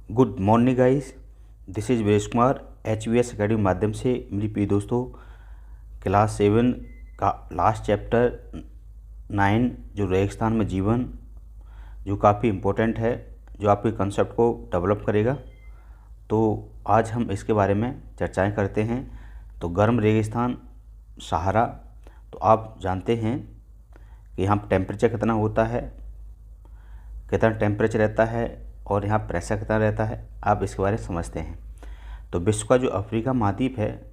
Good morning guys, this is Viresh Kumar HVS academy माध्यम से। मेरी प्रिय दोस्तों, क्लास 7 का लास्ट चैप्टर 9 जो रेगिस्तान में जीवन, जो काफ़ी इम्पोर्टेंट है, जो आपके कंसेप्ट को डेवलप करेगा। तो आज हम इसके बारे में चर्चाएं करते हैं। तो गर्म रेगिस्तान सहारा, तो आप जानते हैं कि यहाँ टेम्परेचर कितना होता है, कितना टेम्परेचर रहता है और यहाँ प्रेशर कितना रहता है, आप इसके बारे में समझते हैं। तो विश्व का जो अफ्रीका महाद्वीप है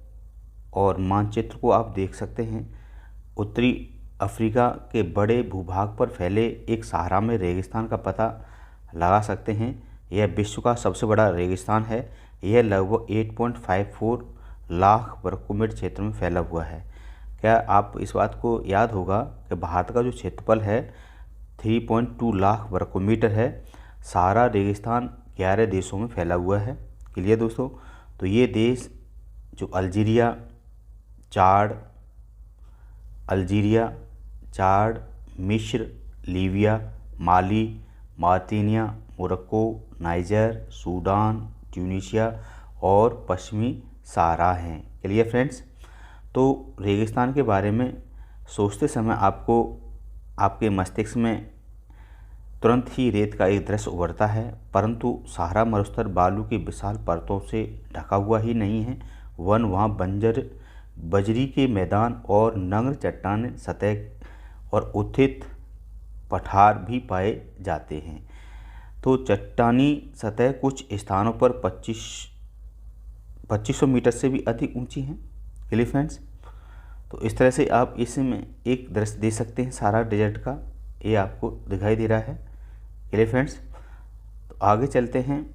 और मानचित्र को आप देख सकते हैं, उत्तरी अफ्रीका के बड़े भूभाग पर फैले एक सहारा में रेगिस्तान का पता लगा सकते हैं। यह विश्व का सबसे बड़ा रेगिस्तान है। यह लगभग 8.54 लाख वर्ग किलोमीटर क्षेत्र में फैला हुआ है। क्या आप इस बात को याद होगा कि भारत का जो क्षेत्रफल है 3.2 लाख वर्ग किलोमीटर है। सहारा रेगिस्तान 11 देशों में फैला हुआ है। क्लियर दोस्तों? तो ये देश जो अल्जीरिया, चाड, मिस्र, लीबिया, माली, मार्तिनिया, मोरक्को, नाइजर, सूडान, ट्यूनीशिया और पश्चिमी सहारा हैं। Clear friends? तो रेगिस्तान के बारे में सोचते समय आपको आपके मस्तिष्क में तुरंत ही रेत का एक दृश्य उभरता है, परंतु सहारा मरुस्थल बालू की विशाल परतों से ढका हुआ ही नहीं है। वहाँ बंजर बजरी के मैदान और नग्न चट्टान सतह और उत्थित पठार भी पाए जाते हैं। तो चट्टानी सतह कुछ स्थानों पर 2500 मीटर से भी अधिक ऊंची हैं। Clear friends? तो इस तरह से आप इसमें एक दृश्य दे सकते हैं सहारा डेजर्ट का, ये आपको दिखाई दे रहा है। Clear friends? तो आगे चलते हैं।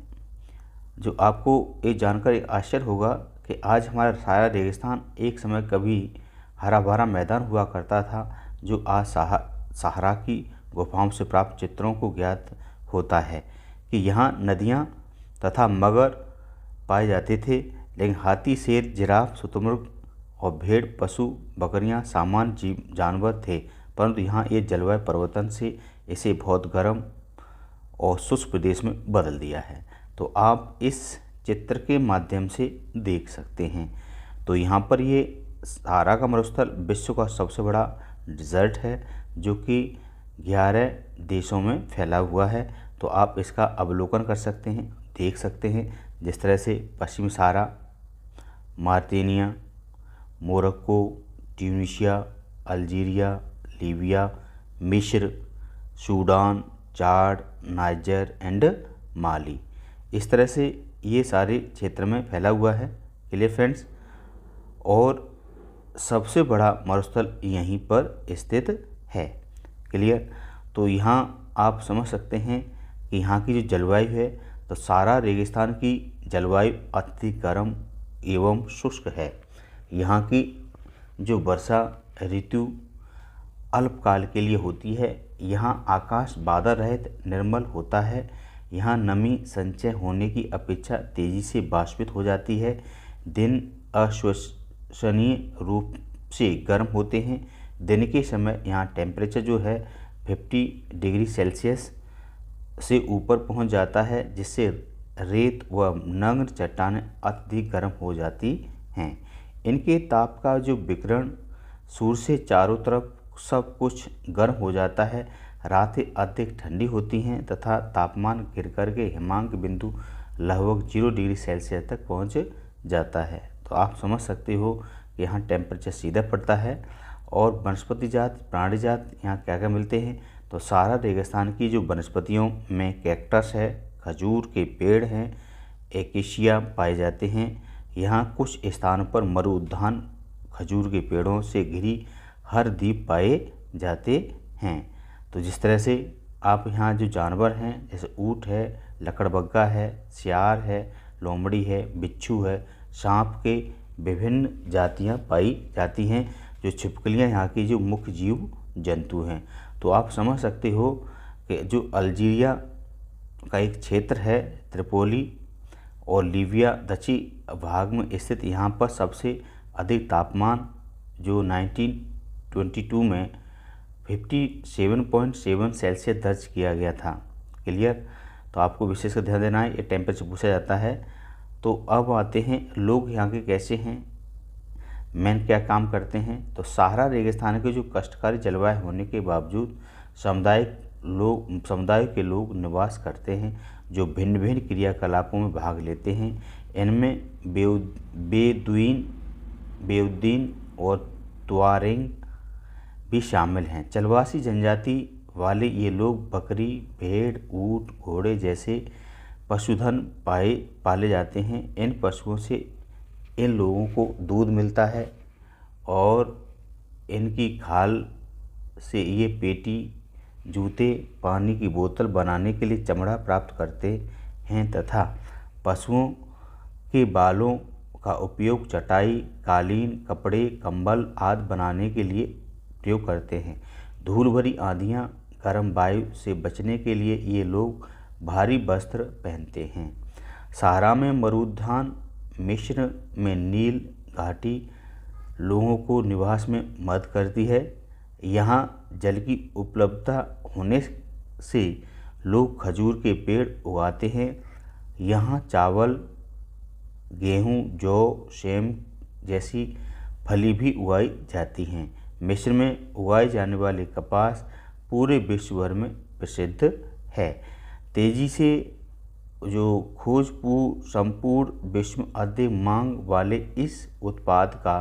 जो आपको ये जानकर एक आश्चर्य होगा कि आज हमारा सहारा रेगिस्तान एक समय कभी हरा भरा मैदान हुआ करता था, जो आज सहारा की गुफाओं से प्राप्त चित्रों को ज्ञात होता है कि यहाँ नदियाँ तथा मगर पाए जाते थे, लेकिन हाथी, शेर, जिराफ, शुतुरमुर्ग और भेड़, पशु, बकरियाँ सामान्य जानवर थे। परंतु यहाँ ये जलवायु परिवर्तन से इसे बहुत गर्म और शुष्क प्रदेश में बदल दिया है। तो आप इस चित्र के माध्यम से देख सकते हैं। तो यहाँ पर ये सहारा का मरुस्थल विश्व का सबसे बड़ा डिज़र्ट है, जो कि 11 देशों में फैला हुआ है। तो आप इसका अवलोकन कर सकते हैं, देख सकते हैं, जिस तरह से पश्चिमी सहारा, मार्तिनिया, मोरक्को, ट्यूनीशिया, अल्जीरिया, लीबिया, मिस्र, सूडान, चाड, नाइजर एंड माली, इस तरह से ये सारे क्षेत्र में फैला हुआ है। Clear friends? और सबसे बड़ा मरुस्थल यहीं पर स्थित है। क्लियर? तो यहाँ आप समझ सकते हैं कि यहाँ की जो जलवायु है, तो सहारा रेगिस्तान की जलवायु अत्यधिक गर्म एवं शुष्क है। यहाँ की जो वर्षा ऋतु अल्पकाल के लिए होती है। यहाँ आकाश बादल रहित निर्मल होता है। यहाँ नमी संचय होने की अपेक्षा तेज़ी से वाष्पित हो जाती है। दिन अविश्वसनीय रूप से गर्म होते हैं। दिन के समय यहाँ टेम्परेचर जो है 50 डिग्री सेल्सियस से ऊपर पहुँच जाता है, जिससे रेत व नग्न चट्टानें अत्यधिक गर्म हो जाती हैं। इनके ताप का जो विकिरण सूर्य से चारों तरफ सब कुछ गर्म हो जाता है। रातें अधिक ठंडी होती हैं तथा तापमान गिर कर के हिमांक बिंदु लगभग 0 डिग्री सेल्सियस तक पहुंच जाता है। तो आप समझ सकते हो कि यहाँ टेम्परेचर सीधा पड़ता है। और वनस्पति जात, प्राणी जात यहाँ क्या क्या मिलते हैं? तो सहारा रेगिस्तान की जो वनस्पतियों में कैक्टस है, खजूर के पेड़ हैं, एकेशिया पाए जाते हैं। यहाँ कुछ स्थानों पर मरु उद्यान खजूर के पेड़ों से घिरी हर द्वीप पाए जाते हैं। तो जिस तरह से आप यहाँ जो जानवर हैं, जैसे ऊँट है, लकड़बग्गा है, सियार है, लोमड़ी है, बिच्छू है, सांप के विभिन्न जातियाँ पाई जाती हैं। जो छिपकलियाँ यहाँ की जो मुख्य जीव जंतु हैं। तो आप समझ सकते हो कि जो अल्जीरिया का एक क्षेत्र है, त्रिपोली और लीबिया दक्षिणी भाग में स्थित, यहाँ पर सबसे अधिक तापमान जो 1922 में 57.7 सेल्सियस दर्ज किया गया था। क्लियर? तो आपको विशेषकर ध्यान देना है, ये टेम्परेचर पूछा जाता है। तो अब आते हैं लोग यहाँ के कैसे हैं, मैन क्या काम करते हैं। तो सहारा रेगिस्तान के जो कष्टकारी जलवायु होने के बावजूद समुदाय के लोग निवास करते हैं जो भिन्न भिन्न क्रियाकलापों में भाग लेते हैं। इनमें बेदुइन और तुआरेग भी शामिल हैं। चलवासी जनजाति वाले ये लोग बकरी, भेड़, ऊँट, घोड़े जैसे पशुधन पाले जाते हैं। इन पशुओं से इन लोगों को दूध मिलता है और इनकी खाल से ये पेटी, जूते, पानी की बोतल बनाने के लिए चमड़ा प्राप्त करते हैं तथा पशुओं के बालों का उपयोग चटाई, कालीन, कपड़े, कंबल आदि बनाने के लिए प्रयोग करते हैं। धूल भरी आंधियाँ, गर्म वायु से बचने के लिए ये लोग भारी वस्त्र पहनते हैं। सहारा में मरुद्यान, मिस्र में नील घाटी लोगों को निवास में मदद करती है। यहाँ जल की उपलब्धता होने से लोग खजूर के पेड़ उगाते हैं। यहाँ चावल, गेहूँ, जौ, सेम जैसी फली भी उगाई जाती हैं। मिस्र में उगाए जाने वाले कपास पूरे विश्व भर में प्रसिद्ध है। तेजी से जो संपूर्ण विश्व में अधिक मांग वाले इस उत्पाद का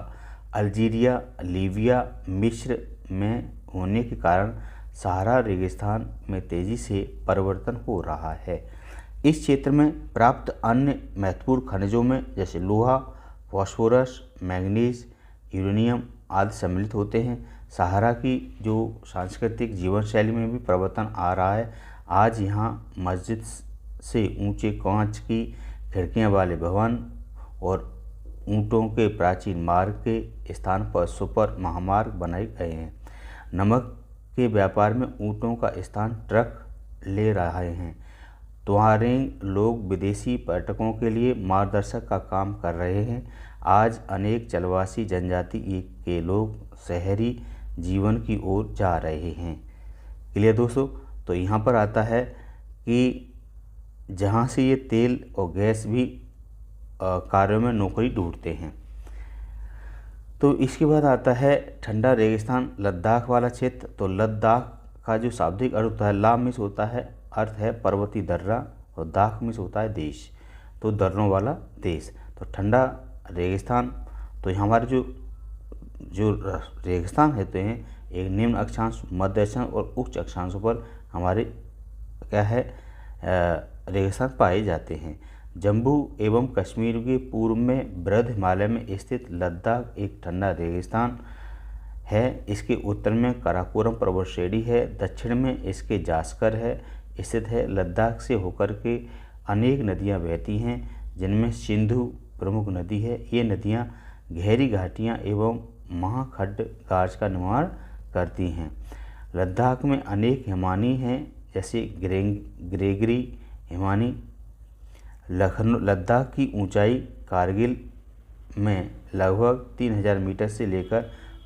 अल्जीरिया, लीबिया, मिस्र में होने के कारण सहारा रेगिस्तान में तेजी से परिवर्तन हो रहा है। इस क्षेत्र में प्राप्त अन्य महत्वपूर्ण खनिजों में जैसे लोहा, फास्फोरस, मैंगनीज, यूरेनियम आदि सम्मिलित होते हैं। सहारा की जो सांस्कृतिक जीवन शैली में भी परिवर्तन आ रहा है। आज यहाँ मस्जिद से ऊंचे कांच की खिड़कियाँ वाले भवन और ऊँटों के प्राचीन मार्ग के स्थान पर सुपर महामार्ग बनाए गए हैं। नमक के व्यापार में ऊँटों का स्थान ट्रक ले रहे हैं। तुआरेग लोग विदेशी पर्यटकों के लिए मार्गदर्शक का काम कर रहे हैं। आज अनेक चलवासी जनजाति के लोग शहरी जीवन की ओर जा रहे हैं। क्लियर दोस्तों। तो यहाँ पर आता है कि जहाँ से ये तेल और गैस भी कार्यों में नौकरी ढूंढते हैं। तो इसके बाद आता है ठंडा रेगिस्तान, लद्दाख वाला क्षेत्र। तो लद्दाख का जो शाब्दिक अर्थ होता है, ला मिस होता है, अर्थ है पर्वतीय दर्रा, और दाख मिस होता है देश, तो दर्रों वाला देश। तो ठंडा रेगिस्तान, तो हमारे जो रेगिस्तान होते हैं एक निम्न अक्षांश, मध्य अक्षांश और उच्च अक्षांशों पर हमारे क्या है रेगिस्तान पाए जाते हैं। जम्मू एवं कश्मीर के पूर्व में बृहद हिमालय में स्थित लद्दाख एक ठंडा रेगिस्तान है। इसके उत्तर में काराकोरम पर्वत श्रेणी है, दक्षिण में इसके जास्कर है स्थित है। लद्दाख से होकर के अनेक नदियां बहती हैं जिनमें सिंधु प्रमुख नदी है। ये नदियां गहरी घाटियां एवं महाखड्डगाज का निर्माण करती हैं। लद्दाख में अनेक हिमानी हैं जैसे ग्रेगरी हिमानी। लद्दाख की ऊंचाई कारगिल में लगभग 3000 मीटर से लेकर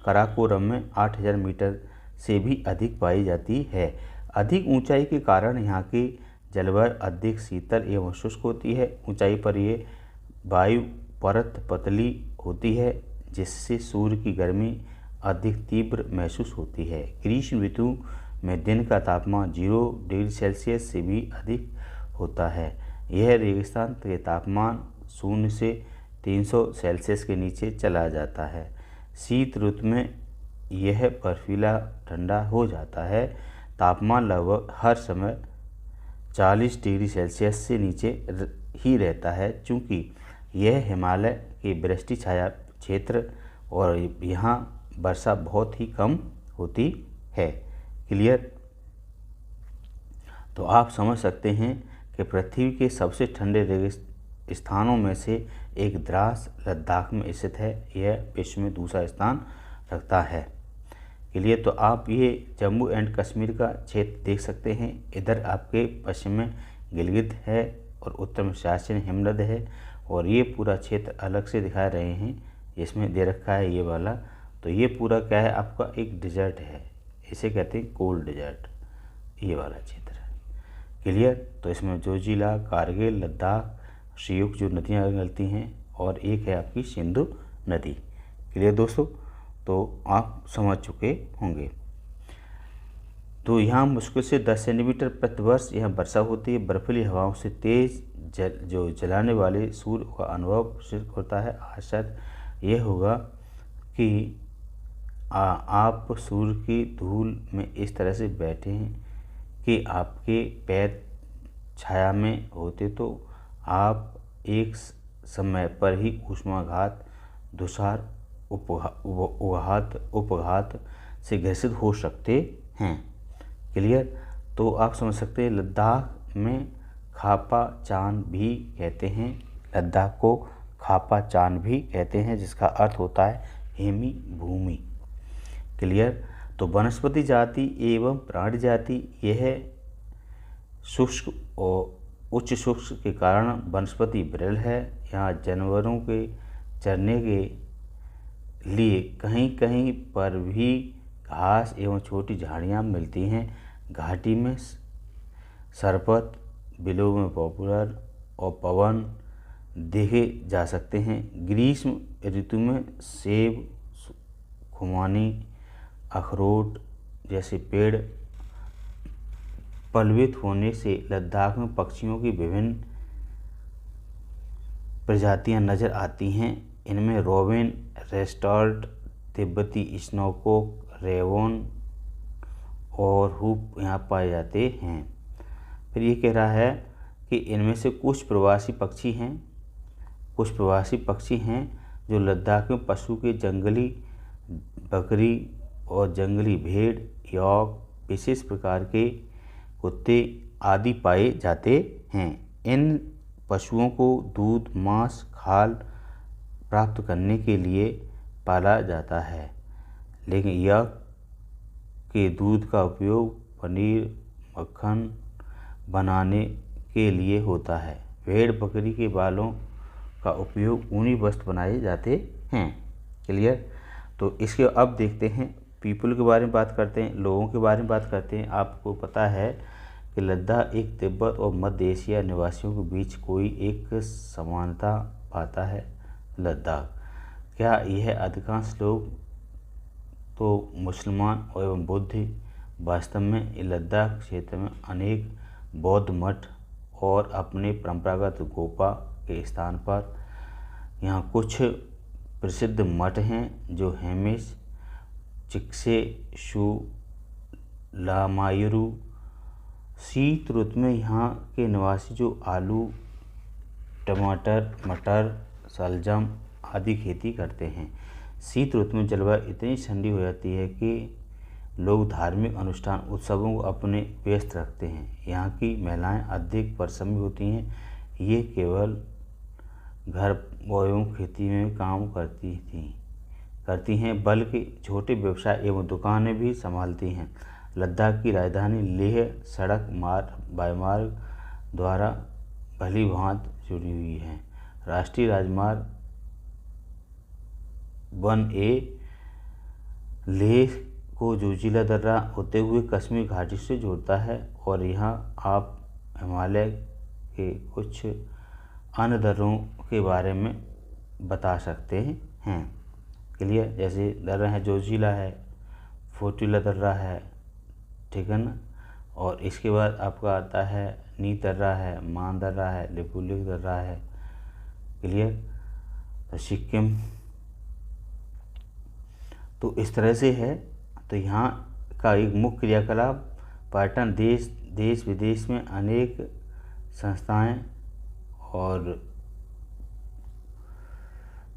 काराकोरम में 8000 मीटर से भी अधिक पाई जाती है। अधिक ऊंचाई के कारण यहाँ की जलवायु अधिक शीतल एवं शुष्क होती है। ऊंचाई पर ये वायु परत पतली होती है जिससे सूर्य की गर्मी अधिक तीव्र महसूस होती है। ग्रीष्म ऋतु में दिन का तापमान 0 डिग्री सेल्सियस से भी अधिक होता है। यह रेगिस्तान के तापमान 0 से 300 सेल्सियस के नीचे चला जाता है। शीत ऋतु में यह बर्फीला ठंडा हो जाता है। तापमान लगभग हर समय 40 डिग्री सेल्सियस से नीचे ही रहता है। चूँकि यह हिमालय के वृष्टि छाया क्षेत्र और यहाँ वर्षा बहुत ही कम होती है। क्लियर। तो आप समझ सकते हैं कि पृथ्वी के सबसे ठंडे स्थानों में से एक द्रास लद्दाख में स्थित है। यह विश्व में दूसरा स्थान रखता है। क्लियर। तो आप ये जम्मू एंड कश्मीर का क्षेत्र देख सकते हैं। इधर आपके पश्चिम में गिलगित है और उत्तर में सियाचिन हिमनद है और ये पूरा क्षेत्र अलग से दिखा रहे हैं। इसमें दे रखा है ये वाला। तो ये पूरा क्या है आपका एक डिजर्ट है, इसे कहते हैं कोल्ड डिजर्ट, ये वाला क्षेत्र है। क्लियर। तो इसमें जोजिला, कारगिल, लद्दाख, सियुक जो नदियाँ निकलती हैं, और एक है आपकी सिंधु नदी। क्लियर दोस्तों, तो आप समझ चुके होंगे। तो यहाँ मुश्किल से 10 सेंटीमीटर प्रति वर्ष यहाँ वर्षा होती है। बर्फीली हवाओं से तेज जो जलाने वाले सूर्य का अनुभव होता है। आशा यह होगा कि आप सूर्य की धूल में इस तरह से बैठे हैं कि आपके पैर छाया में होते तो आप एक समय पर ही ऊष्माघात, तुषार, उपघात से ग्रसित हो सकते हैं। क्लियर। तो आप समझ सकते हैं लद्दाख में खापा चांद भी कहते हैं। लद्दाख को खापा चांद भी कहते हैं, जिसका अर्थ होता है हेमी भूमि। क्लियर। तो वनस्पति जाति एवं प्राणी जाति यह शुष्क और उच्च शुष्क के कारण वनस्पति विरल है। यहाँ जानवरों के चरने के लिए कहीं कहीं पर भी घास एवं छोटी झाड़ियाँ मिलती हैं। घाटी में सरपत, बिलो में पॉपुलर और पवन देखे जा सकते हैं। ग्रीष्म ऋतु में सेब, खुमानी, अखरोट जैसे पेड़ पल्लवित होने से लद्दाख में पक्षियों की विभिन्न प्रजातियां नज़र आती हैं। इनमें रोबिन, रेस्टर्ट, तिब्बती स्नोकॉक, रेवोन और हुप यहाँ पाए जाते हैं। फिर ये कह रहा है कि इनमें से कुछ प्रवासी पक्षी हैं जो लद्दाख में पशु के जंगली बकरी और जंगली भेड़, यॉक, विशेष प्रकार के कुत्ते आदि पाए जाते हैं। इन पशुओं को दूध, मांस, खाल प्राप्त करने के लिए पाला जाता है, लेकिन यह के दूध का उपयोग पनीर, मक्खन बनाने के लिए होता है। भेड़ बकरी के बालों का उपयोग ऊनी वस्त्र बनाए जाते हैं। क्लियर। तो इसके अब देखते हैं पीपल के बारे में बात करते हैं, लोगों के बारे में बात करते हैं। आपको पता है कि लद्दाख एक तिब्बत और मध्य एशिया निवासियों के बीच कोई एक समानता पाता है। लद्दाख क्या यह अधिकांश लोग तो मुसलमान एवं बुद्ध। वास्तव में लद्दाख क्षेत्र में अनेक बौद्ध मठ और अपने परंपरागत गोपा के स्थान पर यहाँ कुछ प्रसिद्ध मठ हैं जो हेमिस, चिक्से, शू, लामायुरु। शीत ऋतु में यहाँ के निवासी जो आलू, टमाटर, मटर, शलजम आदि खेती करते हैं। शीत ऋतु में जलवायु इतनी ठंडी हो जाती है कि लोग धार्मिक अनुष्ठान, उत्सवों को अपने व्यस्त रखते हैं। यहाँ की महिलाएं अधिक परिश्रमी होती हैं। ये केवल घर एवं खेती में काम करती हैं, बल्कि छोटे व्यवसाय एवं दुकानें भी संभालती हैं। लद्दाख की राजधानी लेह सड़क वायुमार्ग द्वारा भली भांति जुड़ी हुई है। राष्ट्रीय राजमार्ग 1A लेह को जोजिला दर्रा होते हुए कश्मीर घाटी से जोड़ता है, और यहाँ आप हिमालय के कुछ अन्य दर्रों के बारे में बता सकते हैं। क्लियर। जैसे दर्रा है, जोजिला है, फोटिला दर्रा है, ठीक है ना। और इसके बाद आपका आता है नी दर्रा है, मान दर्रा है, लिपुलेख दर्रा है। क्लियर। तो सिक्किम तो इस तरह से है। तो यहाँ का एक मुख्य क्रियाकलाप पर्यटन, देश विदेश में अनेक संस्थाएं और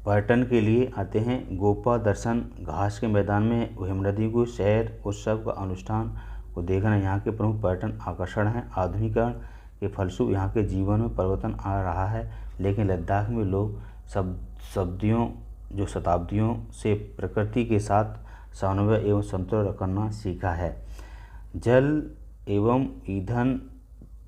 पर्यटन के लिए आते हैं। गोपा दर्शन, घास के मैदान में हिमनदी को सैर, उत्सव का अनुष्ठान को देखना यहाँ के प्रमुख पर्यटन आकर्षण हैं। आधुनिकीकरण के फलस्वरूप यहाँ के जीवन में परिवर्तन आ रहा है, लेकिन लद्दाख में लोग शताब्दियों से प्रकृति के साथ समन्वय एवं संतुलन करना सीखा है। जल एवं ईंधन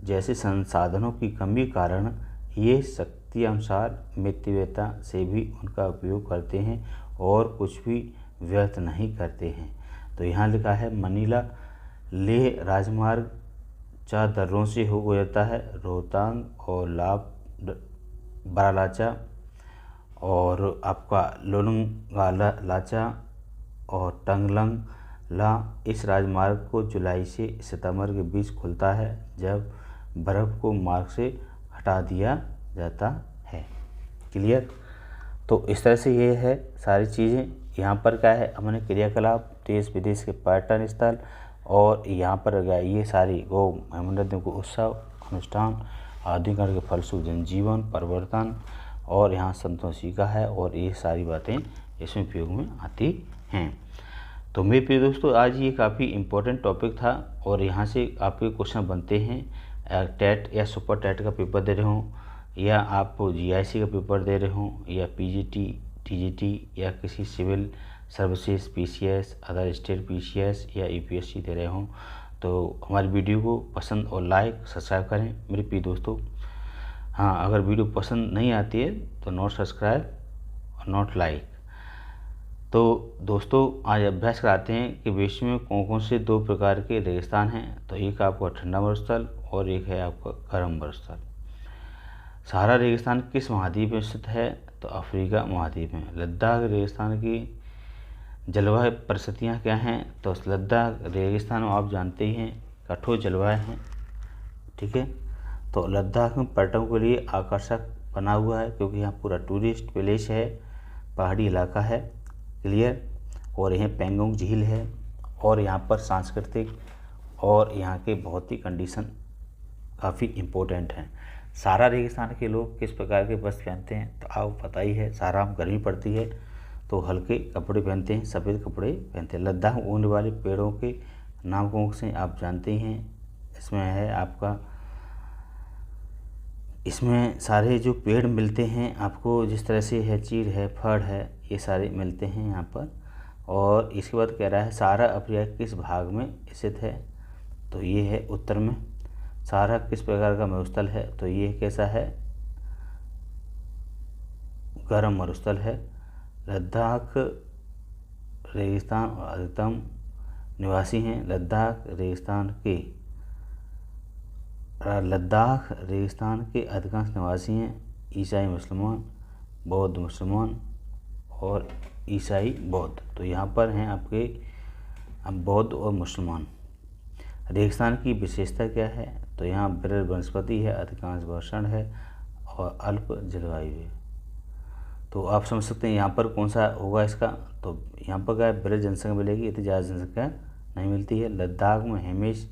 जैसे संसाधनों की कमी के कारण ये शक्ति अनुसार मितव्ययता से भी उनका उपयोग करते हैं और कुछ भी व्यर्थ नहीं करते हैं। तो यहाँ लिखा है मनीला लेह राजमार्ग 4 दर्रों से हो गुजरता है, रोहतांग और बारालाचा और आपका लोंगलाचा और टंगलंग ला। इस राजमार्ग को जुलाई से सितंबर के बीच खुलता है, जब बर्फ़ को मार्ग से हटा दिया जाता है। क्लियर। तो इस तरह से ये है सारी चीज़ें। यहाँ पर क्या है, हमने क्रियाकलाप, देश विदेश के पर्यटन स्थल, और यहाँ पर गया ये सारी गौ हेमंत को उत्सव अनुष्ठान आधुनिकरण के फलस्वरूप जनजीवन परिवर्तन, और यहाँ संतोषी का है, और ये सारी बातें इसमें उपयोग में आती हैं। तो मेरे प्रिय दोस्तों, आज ये काफ़ी इम्पोर्टेंट टॉपिक था, और यहाँ से आपके क्वेश्चन बनते हैं। टेट या सुपर टेट का पेपर दे रहे हों, या आप जीआईसी का पेपर दे रहे हों, या पीजीटी, टीजीटी, या किसी civil services, PCS, other state PCS या यूपीएससी दे रहे हों, तो हमारी वीडियो को पसंद और लाइक सब्सक्राइब करें मेरे प्रिय दोस्तों। हाँ, अगर वीडियो पसंद नहीं आती है तो नॉट सब्सक्राइब और नॉट लाइक। तो दोस्तों, आज अभ्यास कराते हैं कि विश्व में कौन कौन से 2 प्रकार के रेगिस्तान हैं। तो एक आपका ठंडा मरुस्थल और एक है आपका गर्म मरुस्थल। सहारा रेगिस्तान किस महाद्वीप में स्थित है? तो अफ्रीका महाद्वीप में। लद्दाख रेगिस्तान की जलवायु परिस्थितियाँ क्या हैं? तो लद्दाख रेगिस्तान में आप जानते ही हैं कठोर जलवायु हैं, ठीक है। तो लद्दाख में पर्यटकों के लिए आकर्षक बना हुआ है, क्योंकि यहाँ पूरा टूरिस्ट प्लेस है, पहाड़ी इलाका है। क्लियर। और यहाँ पेंगोंग झील है, और यहाँ पर सांस्कृतिक और यहाँ के भौतिक कंडीशन काफ़ी इम्पोर्टेंट हैं। सहारा रेगिस्तान के लोग किस प्रकार के वस्त्र पहनते हैं? तो आपको पता ही है, सहारा में गर्मी पड़ती है तो हल्के कपड़े पहनते हैं, सफ़ेद कपड़े पहनते हैं। लद्दाख में उगने वाले पेड़ों के नाम कौन से आप जानते ही हैं। इसमें है आपका, इसमें सारे जो पेड़ मिलते हैं आपको, जिस तरह से है चीड़ है, फड़ है, ये सारे मिलते हैं यहाँ पर। और इसके बाद कह रहा है सहारा अफ्रीका किस भाग में स्थित है? तो ये है उत्तर में। सहारा किस प्रकार का मरुस्थल है? तो ये कैसा है? गर्म मरुस्थल है। लद्दाख रेगिस्तान और अधिकतम निवासी हैं। लद्दाख रेगिस्तान के अधिकांश निवासी हैं ईसाई मुसलमान, बौद्ध मुसलमान और ईसाई बौद्ध। तो यहाँ पर हैं आपके बौद्ध और मुसलमान। रेगिस्तान की विशेषता क्या है? तो यहाँ विरल वनस्पति है, अधिकांश वर्षण है और अल्प जलवायु है। तो आप समझ सकते हैं यहाँ पर कौन सा होगा इसका। तो यहाँ पर क्या विरल जनसंख्या मिलेगी, इतनी ज़्यादा जनसंख्या नहीं मिलती है। लद्दाख में हेमिश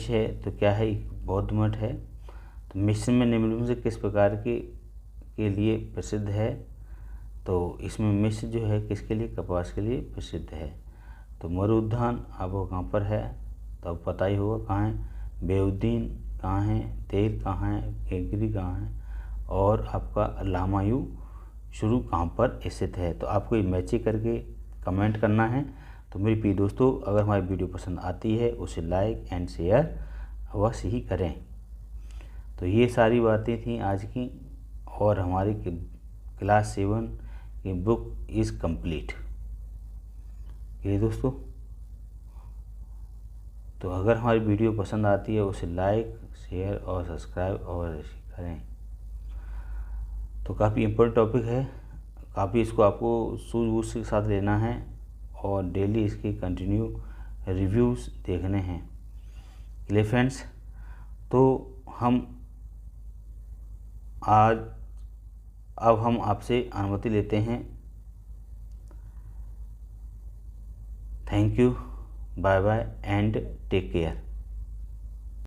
है तो क्या है, बौद्ध मठ है। तो मिस्र में निम्नलिखित में से किस प्रकार के लिए प्रसिद्ध है? तो इसमें मिस्र जो है किसके लिए? कपास के लिए प्रसिद्ध है। तो मरुद्यान अब वो कहाँ पर है? तो अब पता ही होगा कहाँ है। बेउद्दीन कहाँ है? तेल कहाँ है? केकरी कहाँ है? और आपका लामायू शुरू कहाँ पर स्थित है? तो आपको ये मैचिंग करके कमेंट करना है। तो मेरे प्रिय दोस्तों, अगर हमारी वीडियो पसंद आती है उसे लाइक एंड शेयर अवश्य ही करें। तो ये सारी बातें थी आज की, और हमारी क्लास 7 की बुक इज़ कंप्लीट। ये दोस्तों, तो अगर हमारी वीडियो पसंद आती है उसे लाइक, शेयर और सब्सक्राइब अवश्य करें। तो काफ़ी इम्पोर्टेंट टॉपिक है, काफ़ी इसको आपको सूझबूझ के साथ लेना है, और डेली इसके कंटिन्यू रिव्यूज़ देखने हैं। चलिए फ्रेंड्स, तो अब हम आपसे अनुमति लेते हैं। Thank you, bye bye and take care.